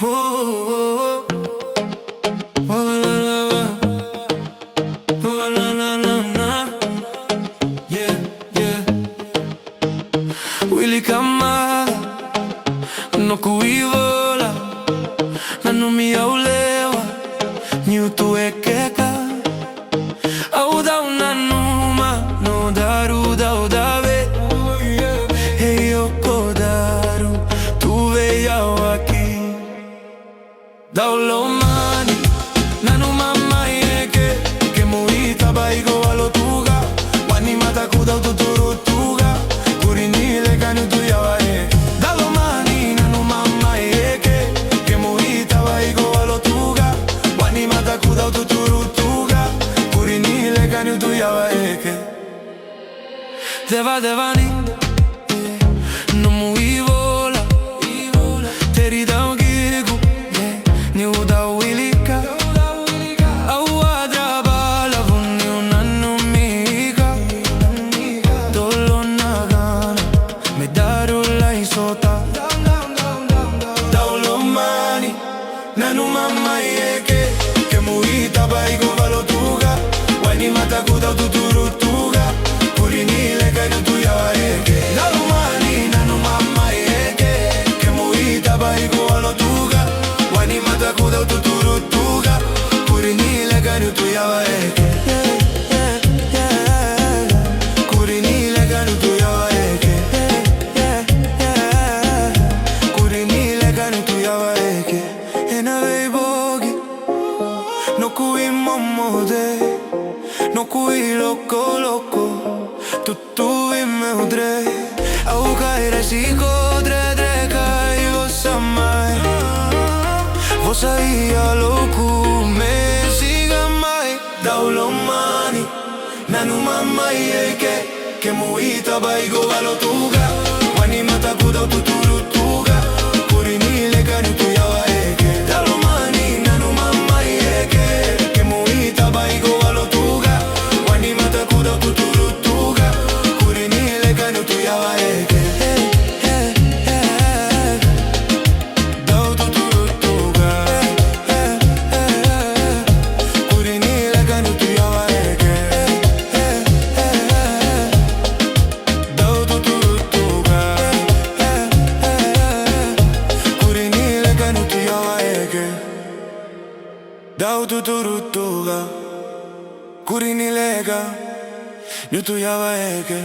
Oh, oh, oh, oh, na, na, na. Yeah, yeah. Willy Kamara no kuivola nanumia ulewa nyutu ekeka auda unanuma no daru da odave hey yoko daru tu veia aqui Daulomani nanuma maike ke muita baigo alotuga wani matakuda ututurutuga kurinile kanu tuyawae Daulomani nanuma maike ke muita baigo alotuga wani matakuda ututurutuga kurinile kanu tuyawae Deva devani no muivola teri da Daulomani nanuma maike ke muita baigo valotuga wani matakuda ututurutuga kurinile kanu tuyawaeke Daulomani nanuma maike ke muita baigo valotuga wani matakuda ututurutuga kurinile kanu tuyawaeke No kui momode, no kui loco loco, tu me udre, au caire si godre dre kai vosa mai, vosa ia locu me siga mai. Daulomani nanuma mai ke muita baigo valotuga, wani matakuda ututurutuga, kurinile kanu tuyawaeke. Daulomani nanuma ke muita baigo valotuga wani matakuda ututurutuga kurinile kanu tuyawaeke da ututurutuga kurinile kanu tuyawaeke da ututurutuga kurinile kanu tuyawaeke Da ututurutuga kurinile kanu tuyawaeke